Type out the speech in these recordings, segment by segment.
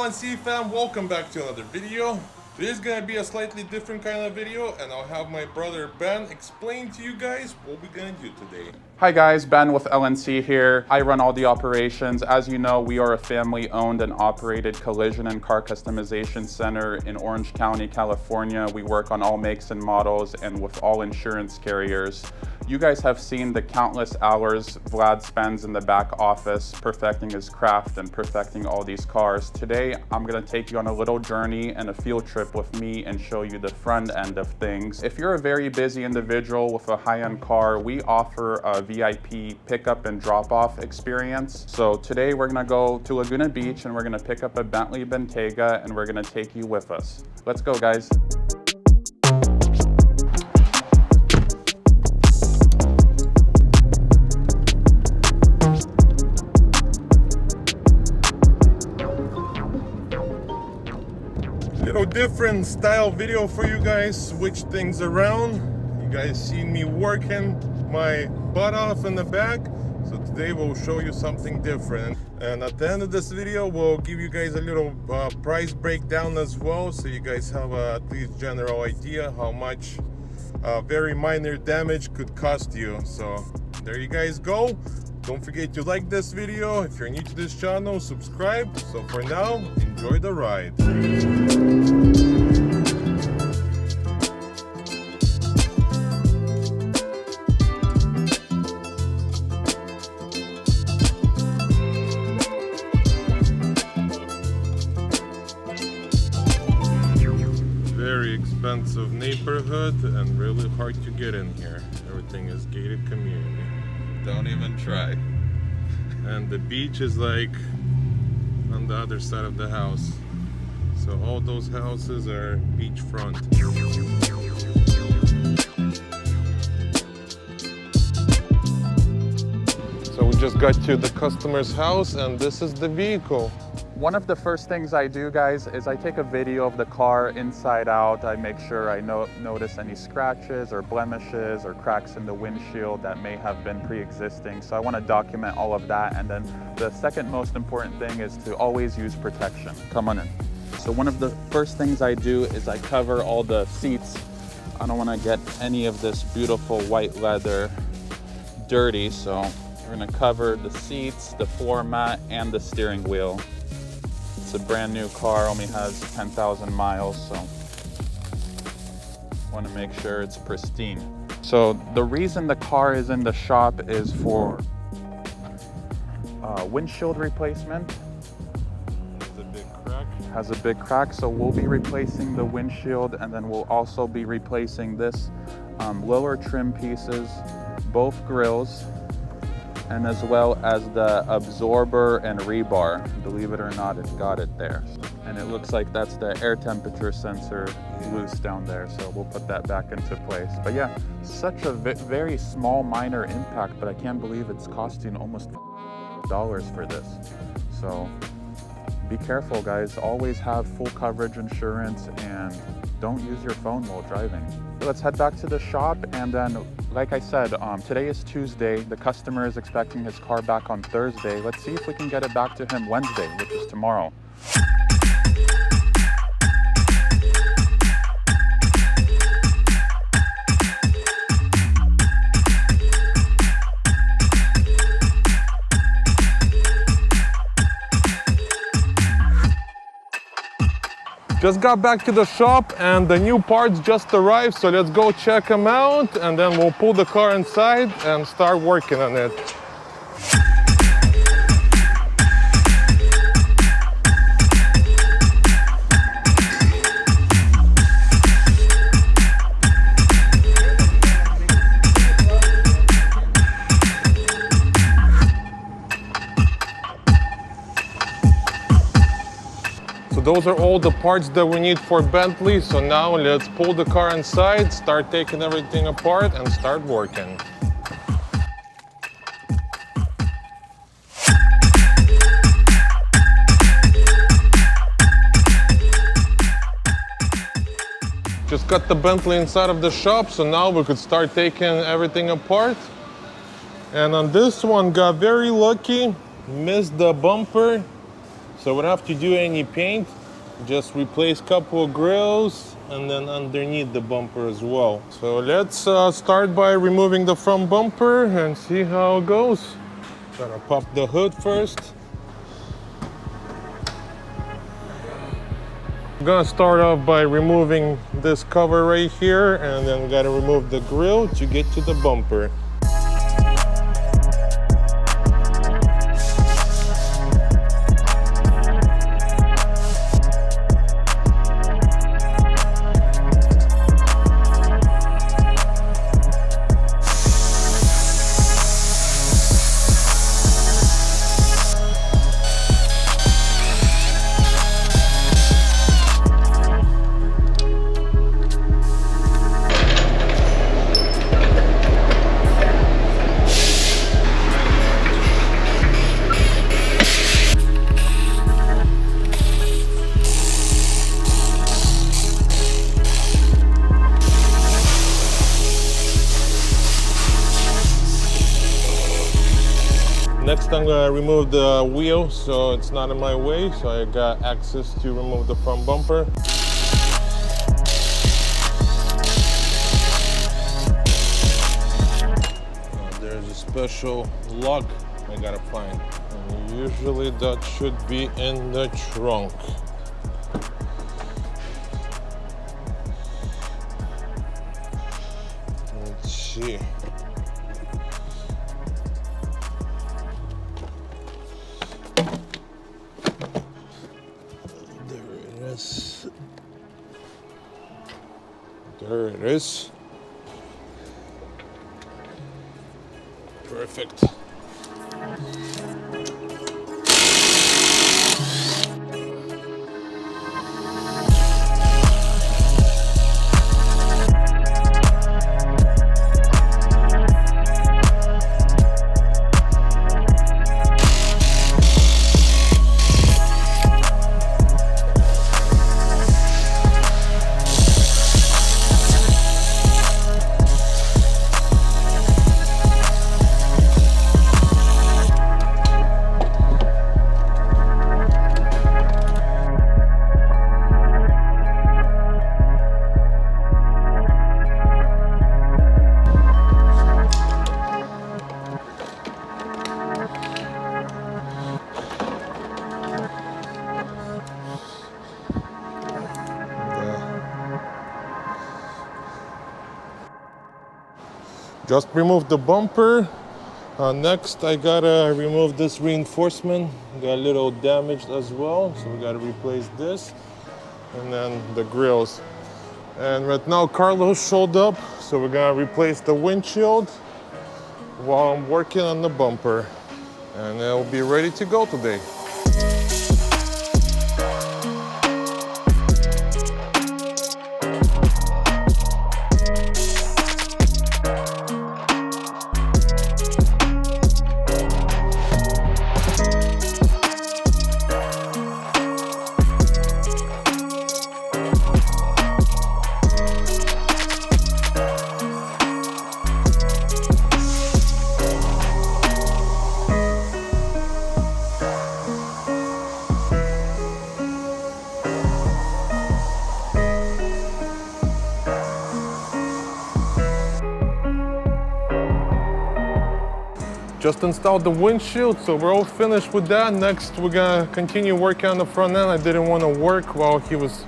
LNC Fam? Welcome back to another video. This is gonna be a slightly different kind of video, and I'll have my brother Ben explain to you guys what we're gonna do today. Hi guys, Ben with LNC here. I run all the operations. As you know, we are a family-owned and operated collision and car customization center in Orange County, California. We work on all makes and models and with all insurance carriers. You guys have seen the countless hours Vlad spends in the back office perfecting his craft and perfecting all these cars. Today, I'm gonna take you on a little journey and a field trip with me and show you the front end of things. If you're a very busy individual with a high-end car, we offer a VIP pickup and drop-off experience. So today we're gonna go to Laguna Beach and we're gonna pick up a Bentley Bentayga and we're gonna take you with us. Let's go, guys. Little different style video for you guys, switch things around. You guys seen me working my butt off in the back, so today we'll show you something different. And at the end of this video we'll give you guys a little price breakdown as well, so you guys have at least general idea how much very minor damage could cost you. So there you guys go. Don't forget to like this video. If you're new to this channel, subscribe. So for now, enjoy the ride. Very expensive neighborhood and really hard to get in here. Everything is gated community. Don't even try. And the beach is like on the other side of the house. So all those houses are beachfront. So we just got to the customer's house and this is the vehicle. One of the first things I do, guys, is I take a video of the car inside out. I make sure I notice any scratches or blemishes or cracks in the windshield that may have been pre-existing. So I want to document all of that. And then the second most important thing is to always use protection. Come on in. So one of the first things I do is I cover all the seats. I don't want to get any of this beautiful white leather dirty. So we're going to cover the seats, the floor mat, and the steering wheel. It's a brand new car, only has 10,000 miles, so want to make sure it's pristine. So the reason the car is in the shop is for windshield replacement. Has a big crack. Has a big crack, so we'll be replacing the windshield, and then we'll also be replacing this lower trim pieces, both grills, and as well as the absorber and rebar. Believe it or not, it's got it there. And it looks like that's the air temperature sensor loose down there, so we'll put that back into place. But yeah, such a very small minor impact, but I can't believe it's costing almost $50 for this. So be careful, guys. Always have full coverage insurance and don't use your phone while driving. Let's head back to the shop, and then like I said, today is Tuesday. The customer is expecting his car back on Thursday. Let's see if we can get it back to him Wednesday, which is tomorrow. Just got back to the shop and the new parts just arrived, so let's go check them out and then we'll pull the car inside and start working on it. Those are all the parts that we need for Bentley. So now let's pull the car inside, start taking everything apart and start working. Just got the Bentley inside of the shop, so now we could start taking everything apart. And on this one, got very lucky, missed the bumper. So we don't have to do any paint, just replace couple of grills and then underneath the bumper as well. So let's start by removing the front bumper and see how it goes. Gonna pop the hood first. I'm gonna start off by removing this cover right here, and then gotta remove the grill to get to the bumper. Next, I'm gonna remove the wheel so it's not in my way, so I got access to remove the front bumper. There's a special lock I gotta find, and usually that should be in the trunk. Let's see. There it is. Perfect. Just remove the bumper. Next, I gotta remove this reinforcement. Got a little damaged as well, so we gotta replace this. And then the grills. And right now, Carlos showed up, so we're gonna replace the windshield while I'm working on the bumper. And it'll be ready to go today. Just installed the windshield, so we're all finished with that. Next, we're gonna continue working on the front end. I didn't want to work while he was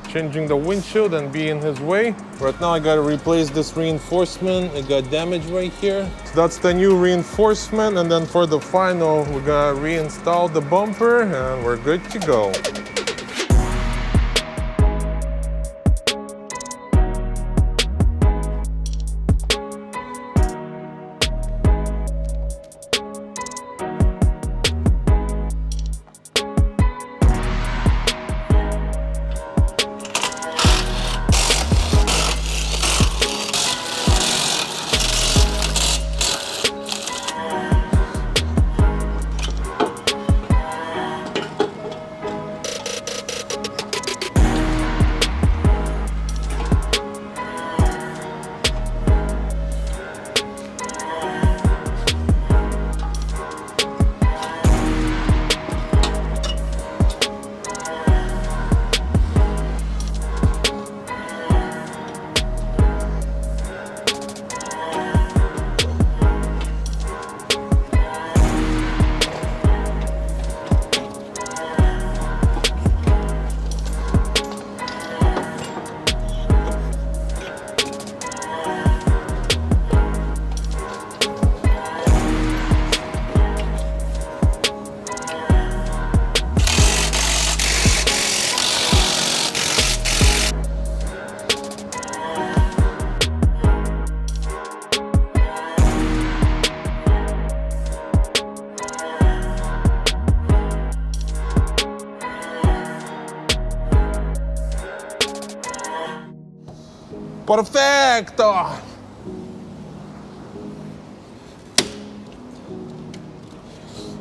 changing the windshield and be in his way. Right now, I gotta replace this reinforcement. It got damaged right here. So that's the new reinforcement. And then for the final, we're gonna reinstall the bumper and we're good to go. Perfecto!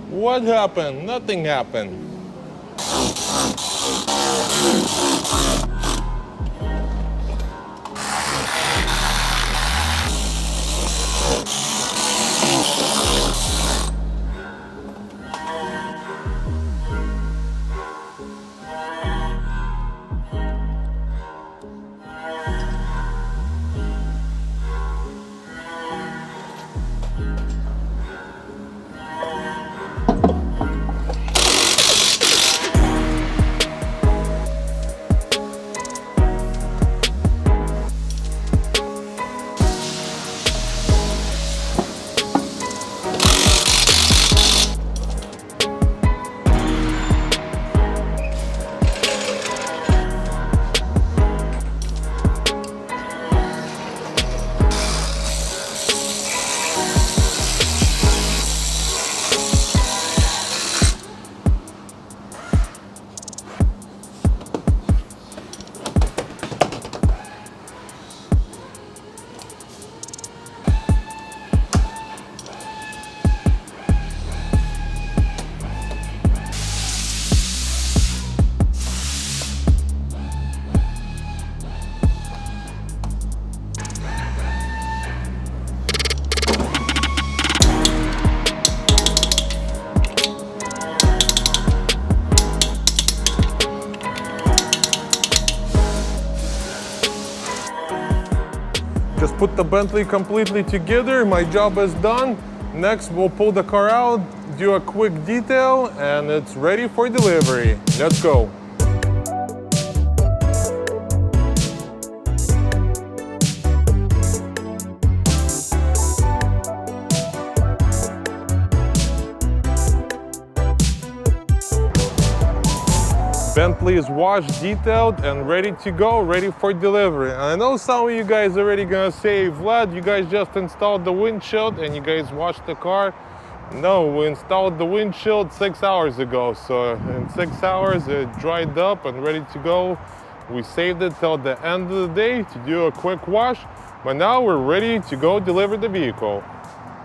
What happened? Nothing happened. Just put the Bentley completely together. My job is done. Next, we'll pull the car out, do a quick detail, and it's ready for delivery. Let's go. Bentley is washed, detailed, and ready to go, ready for delivery. And I know some of you guys are already gonna say, Vlad, you guys just installed the windshield and you guys washed the car. No, we installed the windshield 6 hours ago. So in 6 hours, it dried up and ready to go. We saved it till the end of the day to do a quick wash, but now we're ready to go deliver the vehicle.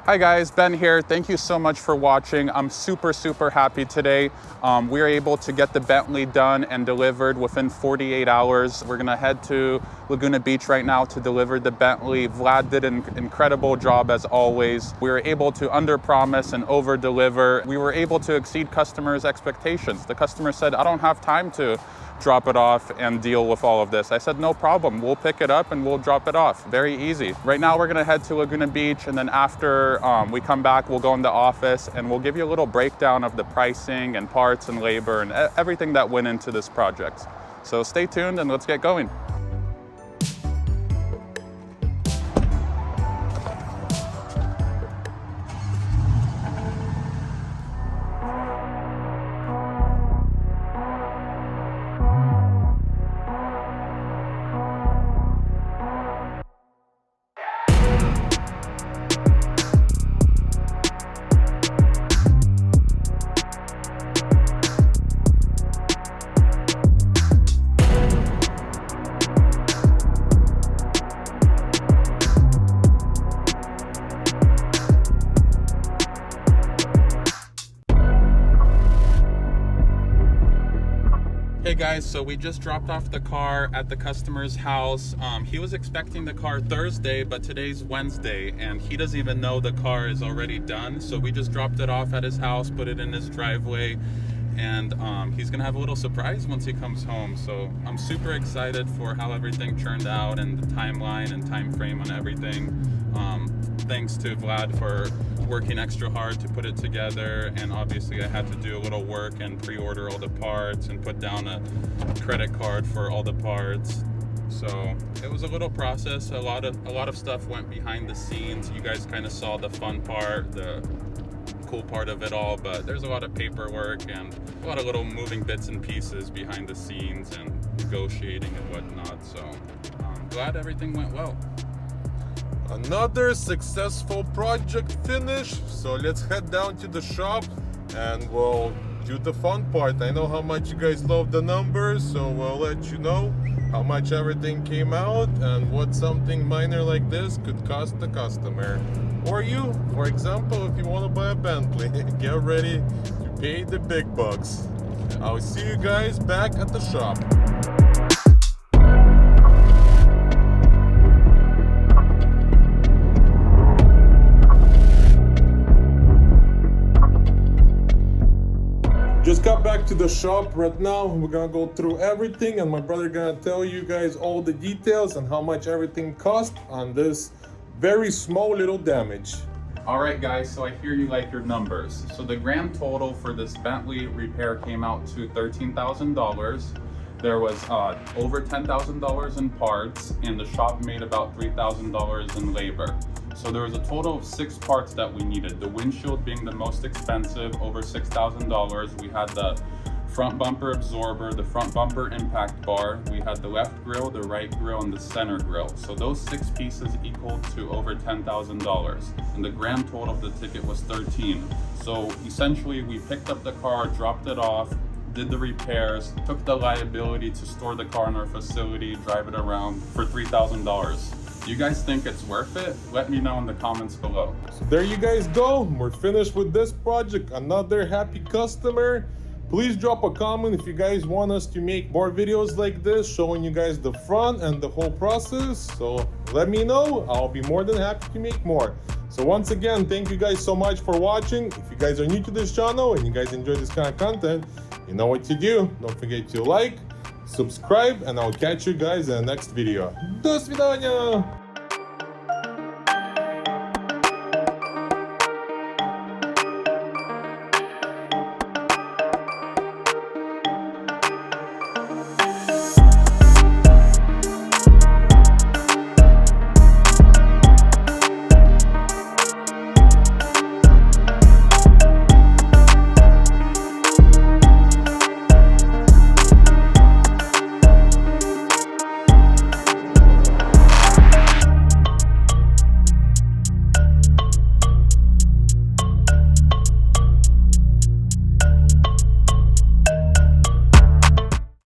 Hi guys, Ben here. Thank you so much for watching. I'm super happy today. We were able to get the Bentley done and delivered within 48 hours. We're gonna head to Laguna Beach right now to deliver the Bentley. Vlad did an incredible job as always. We were able to under-promise and over-deliver. We were able to exceed customers' expectations. The customer said, I don't have time to drop it off and deal with all of this. I said, no problem, we'll pick it up and we'll drop it off. Very easy. Right now we're gonna head to Laguna Beach, and then after we come back, we'll go in the office and we'll give you a little breakdown of the pricing and parts and labor and everything that went into this project. So stay tuned and let's get going. Hey guys, so we just dropped off the car at the customer's house. He was expecting the car Thursday, but today's Wednesday and he doesn't even know the car is already done. So we just dropped it off at his house, put it in his driveway, and he's gonna have a little surprise once he comes home. So I'm super excited for how everything turned out and the timeline and time frame on everything. Thanks to Vlad for working extra hard to put it together, and obviously I had to do a little work and pre-order all the parts and put down a credit card for all the parts. So it was a little process. A lot of stuff went behind the scenes. You guys kind of saw the fun part, the cool part of it all, but there's a lot of paperwork and a lot of little moving bits and pieces behind the scenes and negotiating and whatnot. So I'm glad everything went well. Another successful project finished, so let's head down to the shop and we'll do the fun part. I know how much you guys love the numbers, so we'll let you know. how much everything came out and what something minor like this could cost the customer. Or you, for example, if you want to buy a Bentley, get ready to pay the big bucks. I'll see you guys back at the shop. Just got back to the shop right now. We're gonna go through everything and my brother gonna tell you guys all the details and how much everything cost on this very small little damage. All right, guys, so I hear you like your numbers. So the grand total for this Bentley repair came out to $13,000. There was over $10,000 in parts, and the shop made about $3,000 in labor. So there was a total of 6 parts that we needed. The windshield being the most expensive, over $6,000. We had the front bumper absorber, the front bumper impact bar. We had the left grille, the right grille, and the center grille. So those 6 pieces equaled to over $10,000. And the grand total of the ticket was $13,000. So essentially we picked up the car, dropped it off, did the repairs, took the liability to store the car in our facility, drive it around for $3,000. Do you guys think it's worth it? Let me know in the comments below. So there you guys go. We're finished with this project. Another happy customer. Please drop a comment if you guys want us to make more videos like this, showing you guys the front and the whole process. So let me know. I'll be more than happy to make more. So once again, thank you guys so much for watching. If you guys are new to this channel and you guys enjoy this kind of content, you know what to do. Don't forget to like, subscribe, and I'll catch you guys in the next video. До свидания!